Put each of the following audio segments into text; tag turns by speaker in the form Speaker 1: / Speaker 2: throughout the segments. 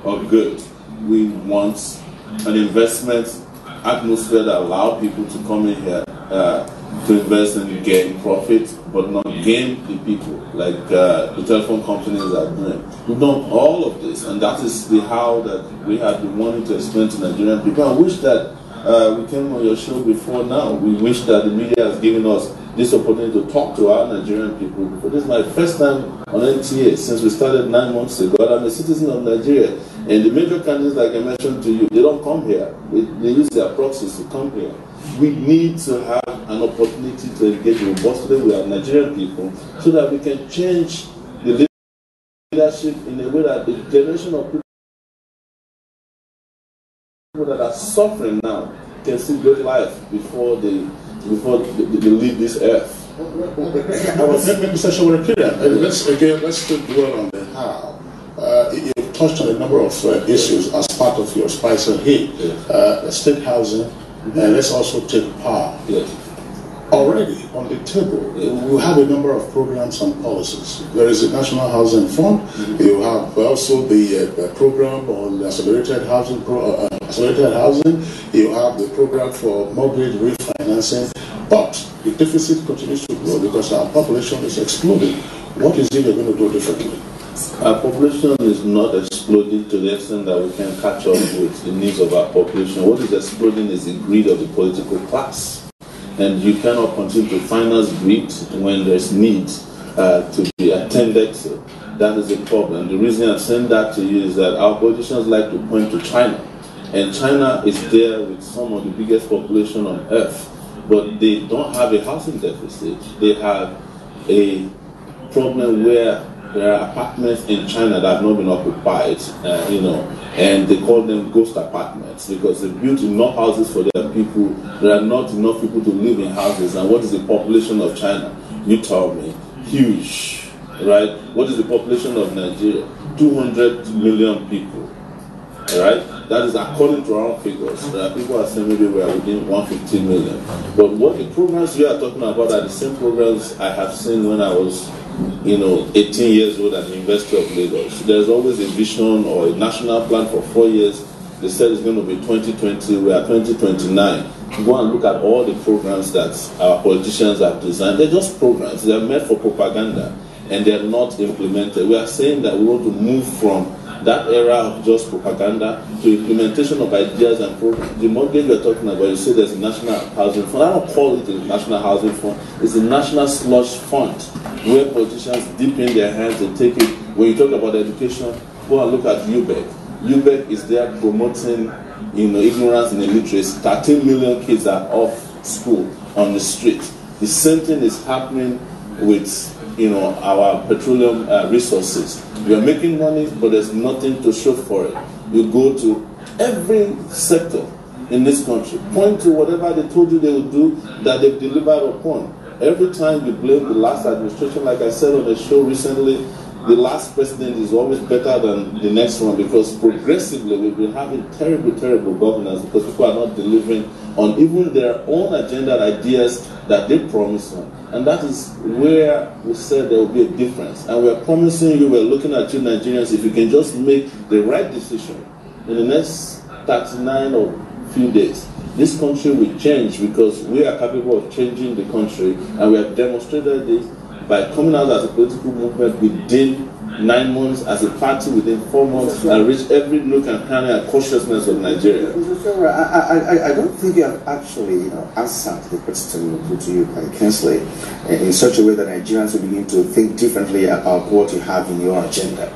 Speaker 1: or good. We want an investment atmosphere that allows people to come in here to invest and gain profit, but not game the people like the telephone companies are doing. We've done all of this, and that is the how that we have been wanting to explain to Nigerian people. I wish that we came on your show before now. We wish that the media has given us this opportunity to talk to our Nigerian people. But this is my first time on NTA since we started 9 months ago. I'm a citizen of Nigeria, and the major candidates, like I mentioned to you, they don't come here. They use their proxies to come here. We need to have an opportunity to engage robustly with our Nigerian people so that we can change the leadership in a way that the generation of people that are suffering now can see good life before they leave this earth.
Speaker 2: Mr. Sowore, let's still dwell on the how. You've touched on a number of issues as part of your spice and heat. State housing, and let's also take power.
Speaker 1: Yes.
Speaker 2: Already on the table, we have a number of programs and policies. There is a National Housing Fund. You have also the program on accelerated housing. You have the program for mortgage refinancing. But the deficit continues to grow because our population is exploding. What is it we're going to do differently?
Speaker 1: Our population is not exploding to the extent that we can catch up with the needs of our population. What is exploding is the greed of the political class. And you cannot continue to finance greed when there's need to be attended to. That is a problem. The reason I'm saying that to you is that our politicians like to point to China. And China is there with some of the biggest population on earth. But they don't have a housing deficit. They have a problem where there are apartments in China that have not been occupied, and they call them ghost apartments because they built enough houses for their people. There are not enough people to live in houses. And what is the population of China? You tell me. Huge, right? What is the population of Nigeria? 200 million people, right? That is according to our figures. People are saying maybe we are within 150 million. But what the programs we are talking about are the same programs I have seen when I was 18 years old at the University of Lagos. There's always a vision or a national plan for 4 years. They said it's going to be 2020. We are 2029. Go and look at all the programs that our politicians have designed. They're just programs. They're meant for propaganda, and they're not implemented. We are saying that we want to move from that era of just propaganda to implementation of ideas and programs. The mortgage we're talking about, you say there's a National Housing Fund. I don't call it a National Housing Fund. It's a National Slush Fund where politicians dip in their hands and take it. When you talk about education, go and look at UBEC. UBEC is there promoting ignorance and illiteracy. 13 million kids are off school on the street. The same thing is happening with our petroleum resources. We are making money, but there's nothing to show for it. You go to every sector in this country, point to whatever they told you they would do that they've delivered upon. Every time you blame the last administration, like I said on the show recently, the last president is always better than the next one because progressively we've been having terrible, terrible governance because people are not delivering on even their own agenda ideas that they promise on. And that is where we said there will be a difference. And we're promising you, we're looking at you Nigerians, if you can just make the right decision in the next 39 or few days, this country will change because we are capable of changing the country, and we have demonstrated this by coming out as a political movement within 9 months, as a party within 4 months, and reach every nook and cranny and consciousness of Nigeria.
Speaker 3: I don't think you have actually answered the question put to you by Kingsley in such a way that Nigerians will begin to think differently about what you have in your agenda.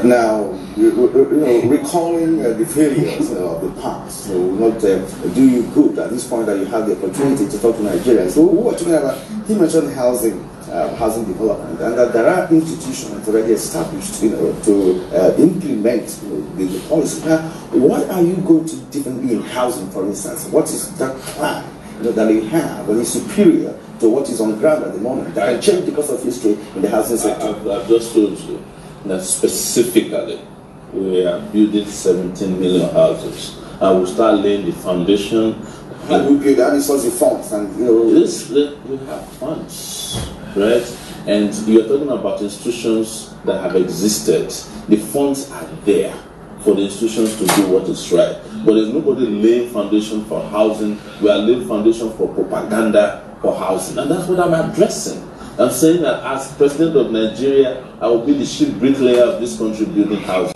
Speaker 3: Now, recalling the failures of the past will not do you good at this point that you have the opportunity to talk to Nigerians. So we were talking about, he mentioned housing development, and that there are institutions already established, to implement the policy. Now, what are you going to differently in housing, for instance? What is that plan that you have that is superior to what is on ground at the moment that can change because of history in the housing sector?
Speaker 1: I've just told you that specifically we are building 17 million houses. I will start laying the foundation.
Speaker 3: And we build that resource funds, and
Speaker 1: we have funds, right? And you're talking about institutions that have existed. The funds are there. for the institutions to do what is right. But there's nobody laying foundation for housing. We are laying foundation for propaganda for housing. And that's what I'm addressing. I'm saying that as president of Nigeria, I will be the chief bricklayer of this country building houses.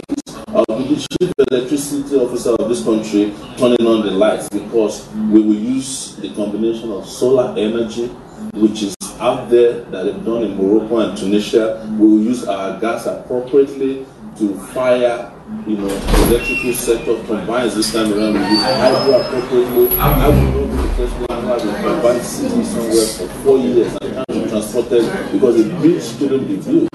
Speaker 1: I will be the chief electricity officer of this country turning on the lights, because we will use the combination of solar energy, which is out there that they've done in Morocco and Tunisia. We will use our gas appropriately to fire, the electrical sector combines this time around. We use hydro appropriately. I will not be the first one who has been combined city somewhere for 4 years and can't be transported because the bridge couldn't be built.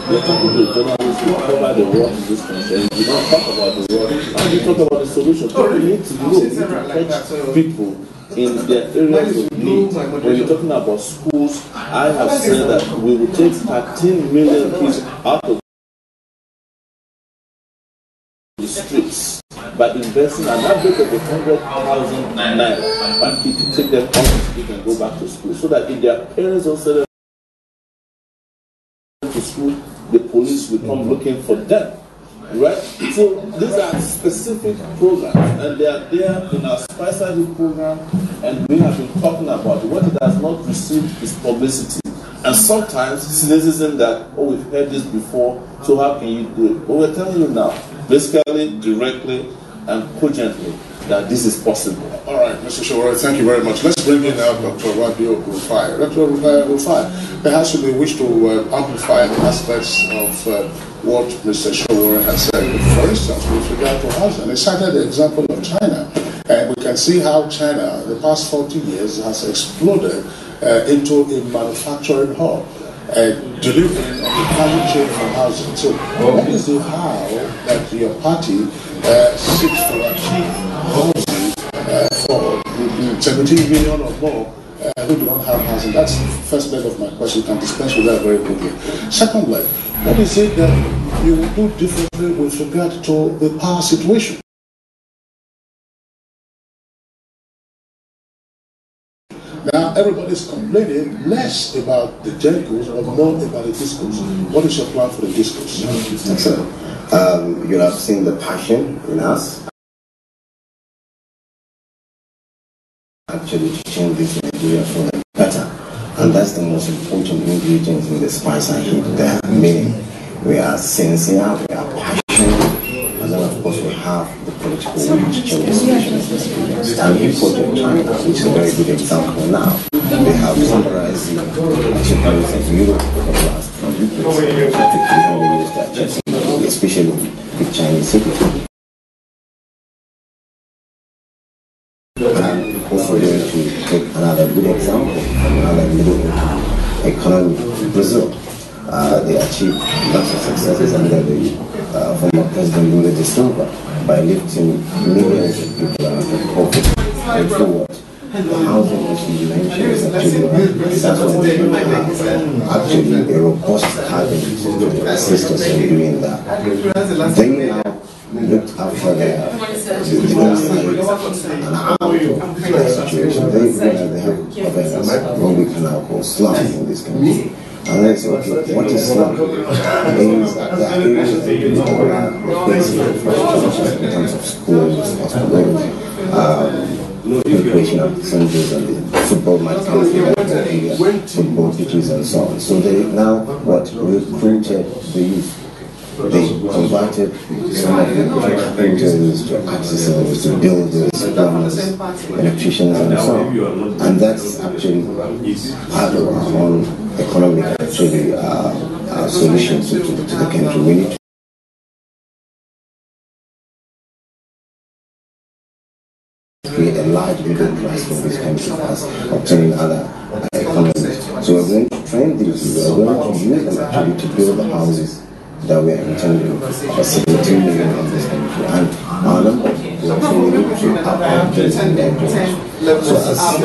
Speaker 1: They talk to the journalists who cover the work in this country, and you don't talk about the work, and you talk about the solution. People need to know, we need to catch people in their areas of need. When you're talking about schools, I have said that we will take 13 million kids out of the streets by investing an average of 100,000 naira per kid to take them off the street and go back to school, so that if their parents don't send them to school, the police will come looking for them. Right? So these are specific programs, and they are there in our CParty program, and we have been talking about it. What it has not received is publicity. And sometimes cynicism that, we've heard this before, so how can you do it? But we're telling you now, basically, directly, and cogently, that this is possible.
Speaker 2: All right, Mr. Sowore, thank you very much. Let's bring in Dr. Rabiu Rufai. Dr. Rufai, perhaps we wish to amplify the aspects of what Mr. Sowore has said. For instance, with regard to housing, he cited the example of China. And we can see how China, the past 40 years, has exploded into a manufacturing hub, delivering on the value chain for housing. So, what is the how that your party seeks to achieve housing for 17 million or more who do not have housing? That's the first leg of my question. You can dispense with that very quickly. Second leg, what is it that you will do differently with regard to the power situation? Now, everybody's complaining less about the gencos or more about the discos. What is your plan for the discos?
Speaker 4: Excellent. You have seen the passion in us. Actually, to change this Nigeria for the better. And that's the most important ingredient in the spice I hit there. Meaning, we are sincere, we are passionate, and then of course we have the political will to change the situation in this region. And he quoted China, which is a very good example now. They have summarized the achievements of Europe for the last 20 years. I think we only use that just, especially with Chinese security. And also going to take another good example from another middle economy, Brazil. They achieved lots of successes under the former President Lula da Silva by lifting millions of people out of poverty and forward. The housing issue you mentioned is actually that's what we have actually a robust cabinet to assist us in doing that. They now looked after the and out of the situation. They have what we can now call slum in this country. And then say, okay, what is slum? Means that the areas of the basic infrastructure in terms of schools, hospitals, preparation of Sundays and the football matches, football pitches and so on. So they now recruited the youth. They converted some of the painters to artisans, to builders, plumbers, electricians and so on. And that's actually part of our own economic solution to the country. We need to create a large middle class for this country as obtaining other economies. So we're going to train these people, we're going to use them actually to build the houses that we are intending for 17 million in this country. And our number will truly to up our kids and their jobs. So as not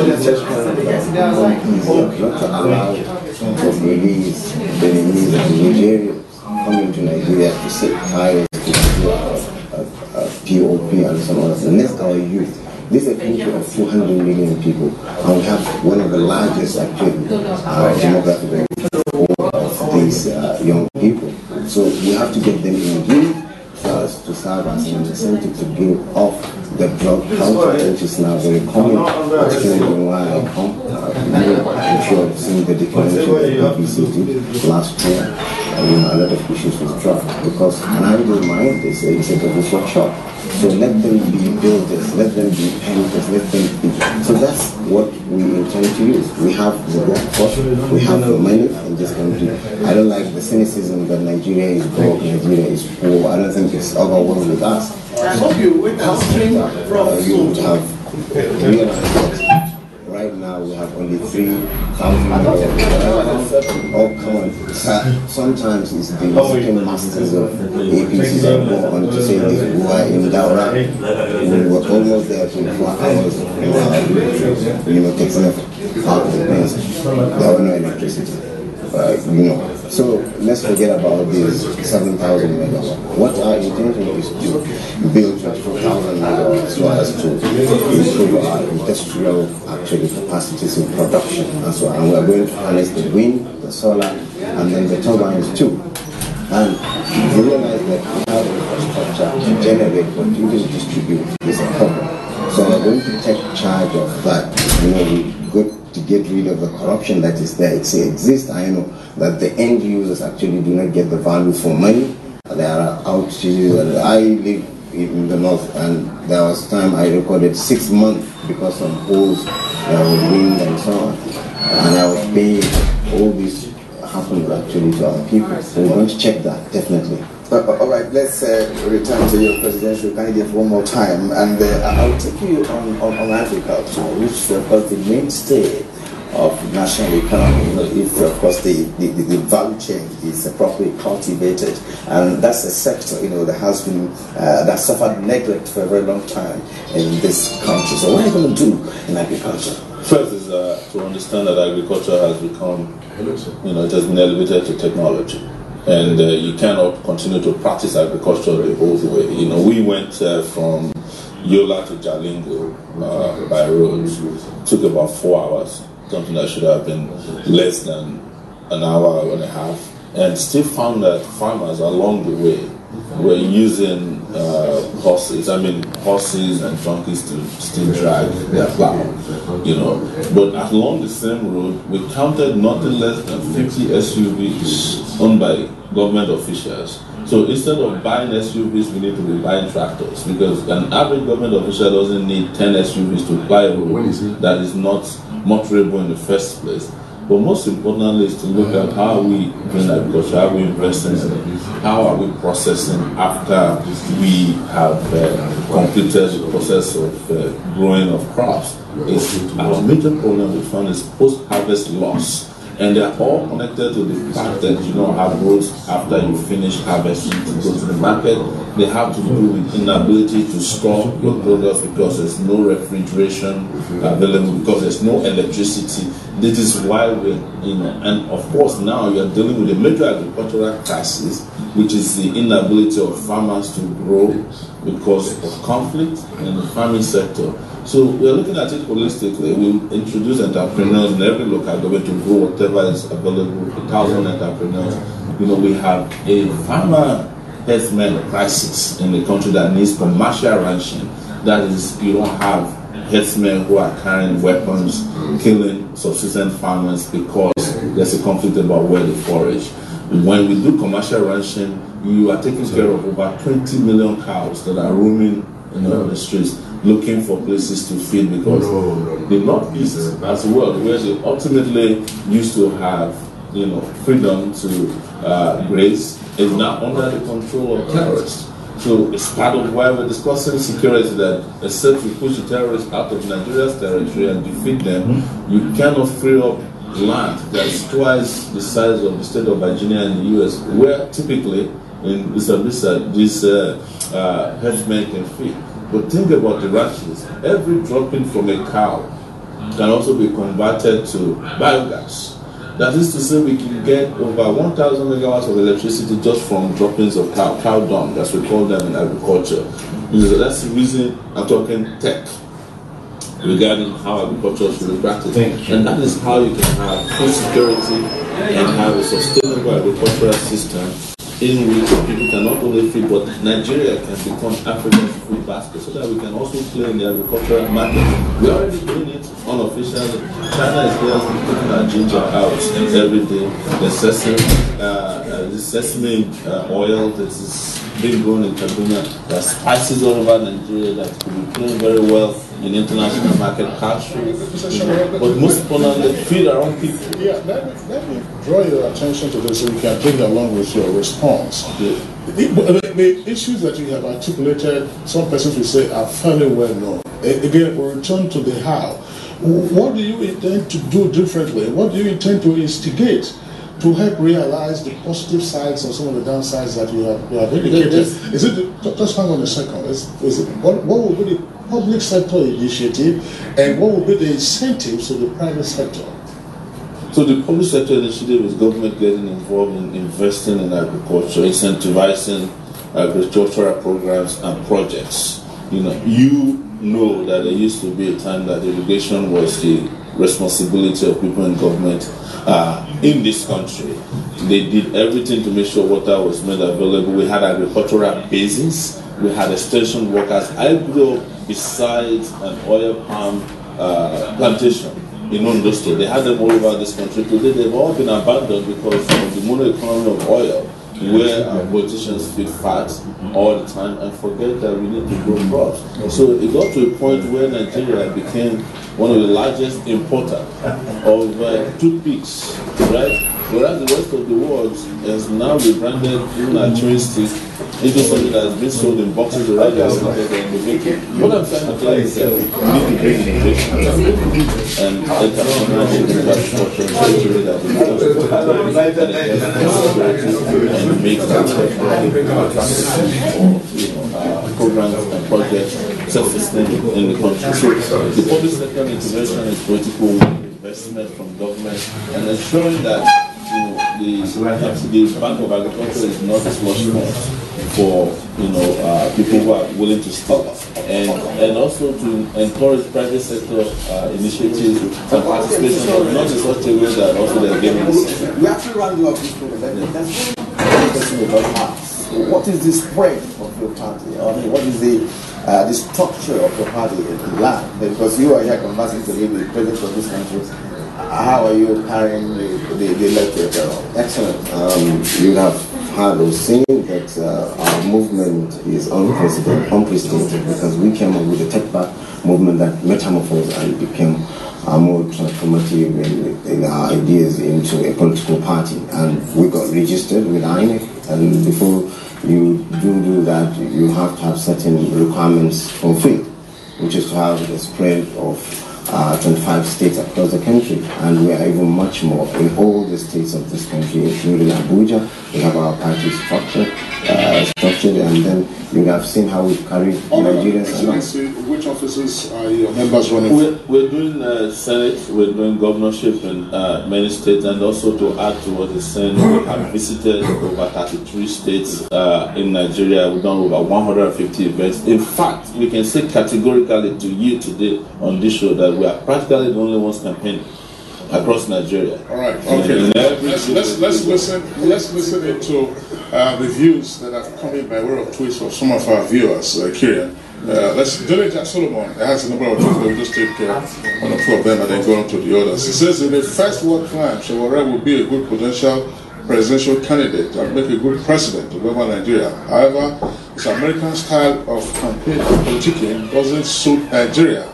Speaker 4: to allow for release the needs of Nigeria coming to Nigeria to sit tired, to do POP and so on. So next our youth. This is a country of 200 million people, and we have one of the largest actually demographic of these young people. So we have to get them engaged for serve as an incentive to build off the drug culture, which is now very common, especially where I come. I'm sure you've seen the declaration that BBC did last year. A lot of issues with drugs, because an idle mind is a double-edged shot. So let them be builders, let them be painters, let them be. So that's what we intend to use. We have the workforce, we have the money in this country. I don't like the cynicism that Nigeria is broke, Nigeria is poor. I don't think it's overwhelmed with us.
Speaker 5: I hope you would have
Speaker 4: you would have realized that right now we have only 3,000 all common. Sometimes it's the second masters of APCs that go on to say this, who are in Daura. We were almost there 24 hours taking out the place. There was no electricity. So let's forget about these 7,000 megawatts. What our intention is to build 24,000 megawatts so as to improve our industrial capacities in production and so on. And we're going to harness the wind, the solar, and then the turbines too. And you realize that we have infrastructure to generate, but you can distribute is a problem. So we're going to take charge of that. We got to get rid of the corruption that is there. It exists. I know that the end users actually do not get the value for money. There are outages. I live in the north, and there was time I recorded 6 months because of holes, there was wind and so on. And I was paying. All this happened actually to our people. So we're going to check that, definitely.
Speaker 3: All right, let's return to your presidential candidate one more time, and I'll take you on agriculture, which of course the mainstay of national economy, if of course the value chain is properly cultivated, and that's a sector that has been that suffered neglect for a very long time in this country. So what are you going to do in agriculture?
Speaker 1: First is to understand that agriculture has become, it has been elevated to technology. And you cannot continue to practice agriculture the old way. We went from Yola to Jalingo by road. It took about 4 hours, something that should have been less than an hour and a half. And still found that farmers along the way were using horses and donkeys to still drag their plow, But along the same road, we counted nothing less than 50 SUVs owned by government officials. So instead of buying SUVs, we need to be buying tractors, because an average government official doesn't need 10 SUVs to ply a road that is not motorable in the first place. But most importantly is to look at how we doing agriculture, how we investing in it, how are we processing after we have completed the process of growing of crops. Our major problem we found is post-harvest loss. And they're all connected to the fact that you don't have roads after you finish harvesting to go to the market. They have to do with inability to store your products because there's no refrigeration available, because there's no electricity. This is why we're and of course now you're dealing with a major agricultural crisis, which is the inability of farmers to grow because of conflict in the farming sector. So we're looking at it holistically. We introduce entrepreneurs in every local government to grow whatever is available, 1,000 entrepreneurs. We have a farmer herdsmen crisis in the country that needs commercial ranching. That is, you don't have herdsmen who are carrying weapons, killing subsistence farmers because there's a conflict about where they forage. When we do commercial ranching, you are taking care of over 20 million cows that are roaming the streets, looking for places to feed, because the Northeast as well, where they ultimately used to have freedom to graze, is now under the control of terrorists. So it's part of why we're discussing security, that except we push the terrorists out of Nigeria's territory and defeat them, you cannot free up land that's twice the size of the state of Virginia in the US, where typically in Bisa these herdsmen can feed. But think about the ranches. Every dropping from a cow can also be converted to biogas. That is to say, we can get over 1,000 megawatts of electricity just from droppings of cow dung, as we call them in agriculture. That's the reason I'm talking tech regarding how agriculture should be practiced. And that is how you can have food security and have a sustainable agricultural system in which people can not only feed, but Nigeria can become Africa's food basket, so that we can also play in the agricultural market. We're already doing it unofficially. China is there taking our ginger out every day. The sesame oil that is being grown in Kaduna, there are spices all over Nigeria that could be playing very well in international market cash. But most importantly, feed our own people.
Speaker 2: Yeah, let me draw your attention to this so we can take it along with your response. The issues that you have articulated, some persons will say, are fairly well known. Again, we'll return to the how. What do you intend to do differently? What do you intend to instigate to help realize the positive sides and some of the downsides that you have indicated? Is it, just hang on a second, what will be the public sector initiative and what will be the incentives to the private sector?
Speaker 1: So the public sector initiative is government getting involved in investing in agriculture, incentivizing agricultural programs and projects. You know that there used to be a time that irrigation was the responsibility of people in government in this country. They did everything to make sure water was made available. We had agricultural basins. We had extension workers. I grew up beside an oil palm plantation in Ondo State. They had them all over this country. Today they've all been abandoned because of the mono economy of oil, where our politicians feed fat all the time and forget that we need to grow crops. So it got to a point where Nigeria became one of the largest importers of toothpicks, right? Whereas the rest of the world has now rebranded even our chewing stick into something that has been sold in boxes already. What I'm trying to tell you is that we need to bring innovation and entrepreneurship into agriculture in such a way that we and make programs and projects self-sustaining in the country. So the public sector intervention is political investment from government and ensuring that the Bank of Agriculture is not a slush fund for people who are willing to stop, and also to encourage private sector initiatives and participation, but not in such a way that also they're giving.
Speaker 3: We actually round up this program. What is the spread of your party? I mean, what is the structure of your party in land? Because you are here conversing today with the president of this country. How are you carrying the electorate?
Speaker 4: Excellent. You have heard or seen that our movement is unprecedented because we came up with the TakeitBack movement that metamorphosed and became more transformative in our ideas into a political party. And we got registered with INEC, and before you do that, you have to have certain requirements fulfilled, which is to have the spread of 25 states across the country, and we are even much more in all the states of this country, including Abuja. We have our party structured, and then you have seen how we've carried Nigerians along.
Speaker 2: Which offices are your members running?
Speaker 1: We're doing Senate, we're doing governorship in many states, and also to add to what is saying, we have visited over 33 states in Nigeria. We've done over 150 events. In fact, we can say categorically to you today on this show that we are practically the only ones campaigning across Nigeria.
Speaker 2: All right. Okay. Let's listen to the views that have come in by way of tweets from some of our viewers. Kieran, let's donate to Solomon. It has a number of tweets. We'll just take one or two of them and then go on to the others. He says, in the first world climb, Sowore will be a good potential presidential candidate and make a good president to govern Nigeria. However, his American style of campaign and politicking doesn't suit Nigeria.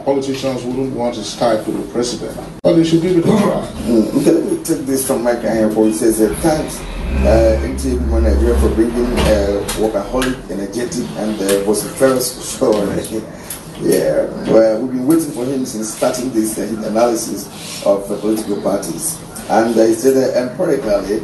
Speaker 2: Politicians wouldn't want his style to be president, but they should give it a try.
Speaker 3: Okay, let me take this from Mike Ayako. He says, thanks NTA Nigeria for bringing workaholic, energetic, and vociferous show. Yeah, well, we've been waiting for him since starting this analysis of political parties. And he said empirically,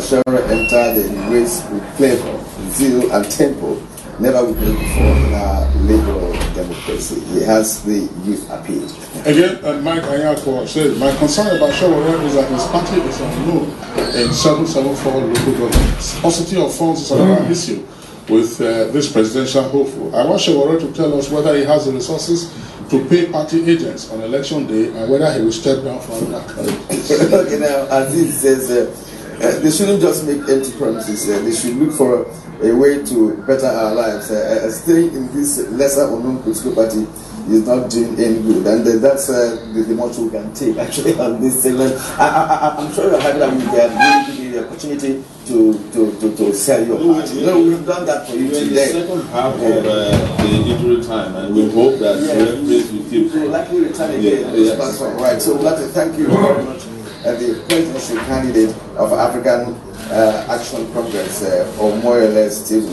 Speaker 3: Sowore entered the race with flavor, zeal, and tempo never with him before in our liberal democracy. He has the youth appeal.
Speaker 2: Again, Mike Ayako said, my concern about Sowore is that his party is unknown in 774 local governments. Paucity of funds is another issue with this presidential hopeful. I want Sowore to tell us whether he has the resources to pay party agents on election day and whether he will step down for another candidate.
Speaker 3: Okay, now, Aziz says, they shouldn't just make empty promises. They should look for a way to better our lives. Staying in this lesser unknown political party is not doing any good, and that's the much we can take actually on this segment. I'm sure you're happy that we can really give you the opportunity to sell your party. We've done that for you today.
Speaker 1: The second half of the injury time, and we hope that referees will keep.
Speaker 3: We'll likely return again. Right. So we'd like to thank you very much, the presidential candidate of African Action Congress, Omoyele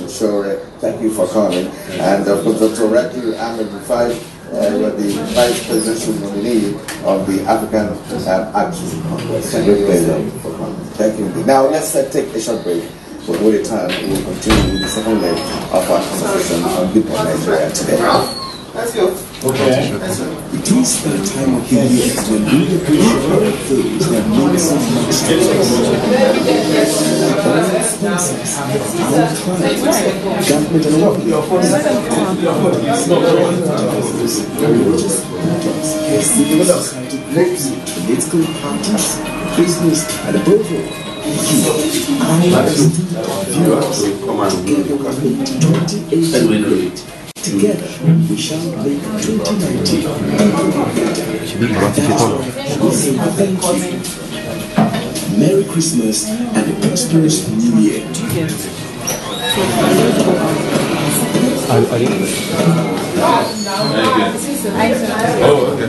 Speaker 3: Sowore. Thank you for coming. And of course, Dr. Rakiu Ahmed Rufai, the vice presidential nominee of the African Action Congress. Thank you for coming. Thank you. Now let's take a short break. When we return, we will continue with the second leg of our conversation on people in Nigeria today. Let's go.
Speaker 5: Okay.
Speaker 6: It is that time of the year when we appreciate those that make so much sense. Sponsors, our clients, government and all religious leaders, civil society groups, political parties, business, and above all, viewers, together together, we shall make 2019 thank you. Merry Christmas and a prosperous New Year.
Speaker 1: Oh, okay.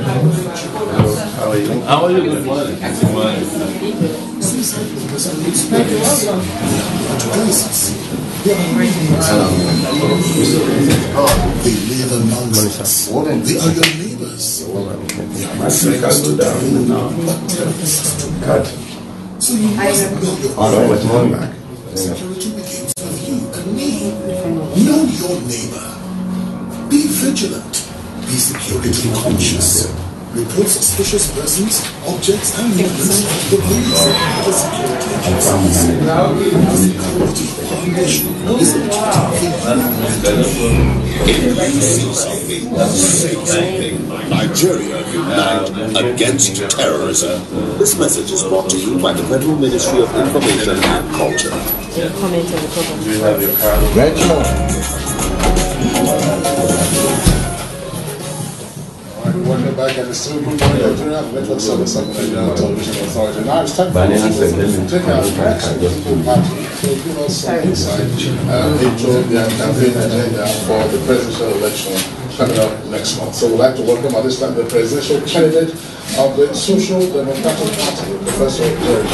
Speaker 1: How are you? Good morning.
Speaker 2: They live amongst us. They are your neighbors. They are my friends today, but terrorists tomorrow. So you must know your back. Security begins with you and me. Know your neighbor. Be vigilant. Be security conscious. Report suspicious persons, objects, and movements of the police and other security agencies. Security of our nation is a
Speaker 7: Nigeria unite against terrorism. This message is brought to you by the Federal Ministry of Information and Culture.
Speaker 8: Comment on the program.
Speaker 1: Do you have your card?
Speaker 2: Welcome back at the studio. Nigeria Network Service of Nigeria Television Authority. Now it's time for us to take our next party to give us some insight into their campaign agenda for the presidential election coming up next month. So we'd like to welcome at this time the presidential candidate of the Social Democratic Party, Professor Jerry.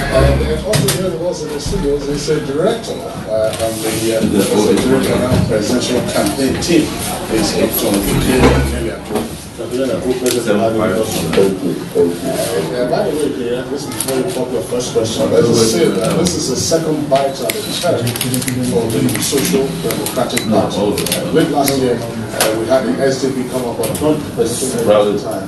Speaker 2: And also here with us in the studios is a director on the presidential campaign team. Is John by the way, this is very popular first question. Let's just say that this is the second bite of the cherry for the Social Democratic Party. Late last year, we had the SDP come up on presidential at the time.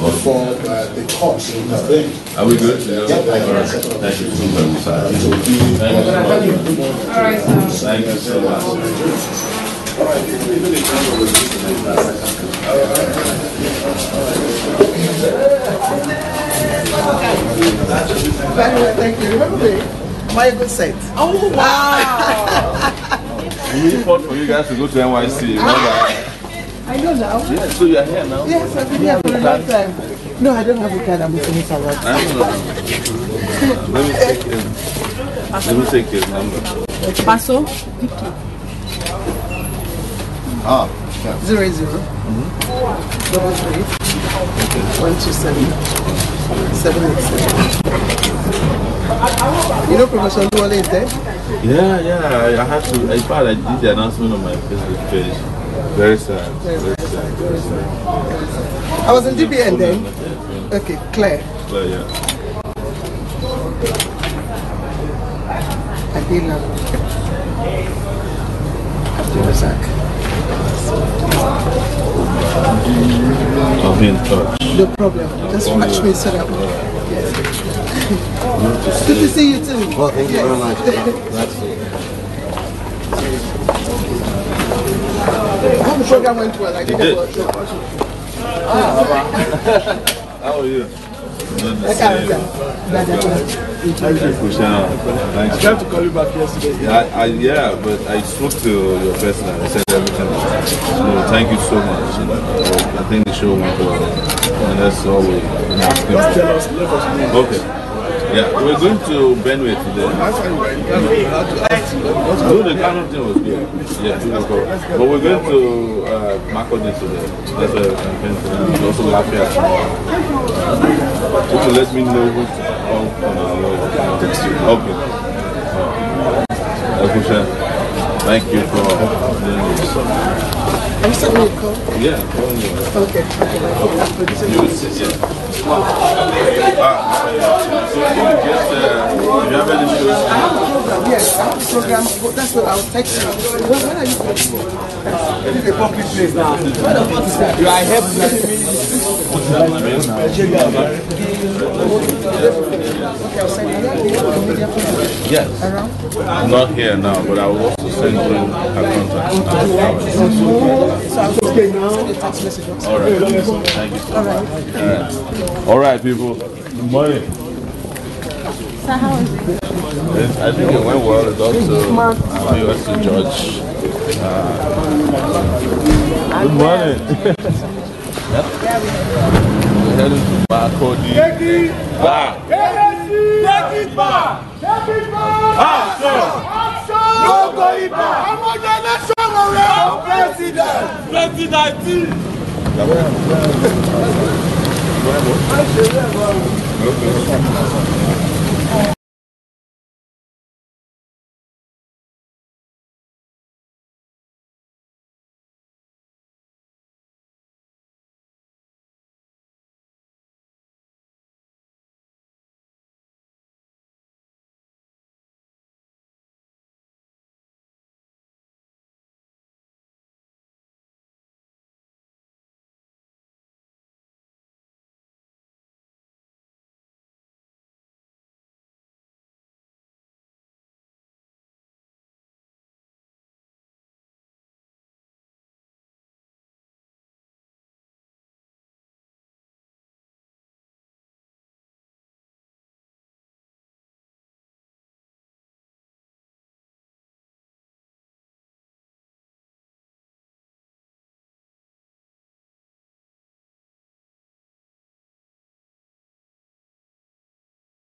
Speaker 2: Before the courts in campaign.
Speaker 1: Are we good?
Speaker 8: All right.
Speaker 1: Thank you so much.
Speaker 2: All right,
Speaker 8: thank
Speaker 9: you. Remember me? My good set.
Speaker 8: Oh, wow.
Speaker 1: We fought for you guys to go to NYC.
Speaker 9: I know now.
Speaker 1: Yeah, so you're here now?
Speaker 9: Yes, I've been here for a long time. No, I don't have a card. I'm a salad.
Speaker 1: Let me take his number.
Speaker 8: Paso?
Speaker 9: 00 33 127 787. You know Professor Luwale is there?
Speaker 1: Yeah, I had to. In fact, I did the announcement on my Facebook page. Very sad. Very sad.
Speaker 9: I was in DBN then. Okay, Claire.
Speaker 1: Yeah.
Speaker 9: Adila. Abdulrazak.
Speaker 1: I'll be in touch.
Speaker 9: No problem. Just watch me set up. Yes. Good to see you too.
Speaker 4: Well, thank you very much.
Speaker 9: I hope the program went well. I did a workshop.
Speaker 5: How are you?
Speaker 9: Thank
Speaker 5: I
Speaker 9: tried to call you back yesterday.
Speaker 5: Yeah, but I spoke to your person and I said everything. So thank you so much. I think the show went well. And that's all we ask him. Okay. Yeah, we're going to Benway today. No, the kind of thing was good. Yeah, but we're going to Makodi today. That's a campaign for them. Also Lafayette tomorrow. Just to let me know who to call on our lawyer. Okay. Thank you for doing this.
Speaker 9: Are you sending me a call?
Speaker 5: Yeah, calling you.
Speaker 9: Okay.
Speaker 5: You will sit here. So you have any shows?
Speaker 9: I have a program, yes. I have a program. That's what I was texting. When are you going to go? This is a public place now. You are helping me.
Speaker 5: Yes. Not here now, but I will also send you her contact.
Speaker 9: So I'll okay now. Text message.
Speaker 5: All right. Thank you so much. All right, people. Good morning.
Speaker 8: So how is it?
Speaker 5: I think it went well. It's also US to judge. Good morning. We're heading to Makodi. TakeitBack! TakeitBack! TakeitBack! Action! No going back! Omoyele Sowore! President! 2019!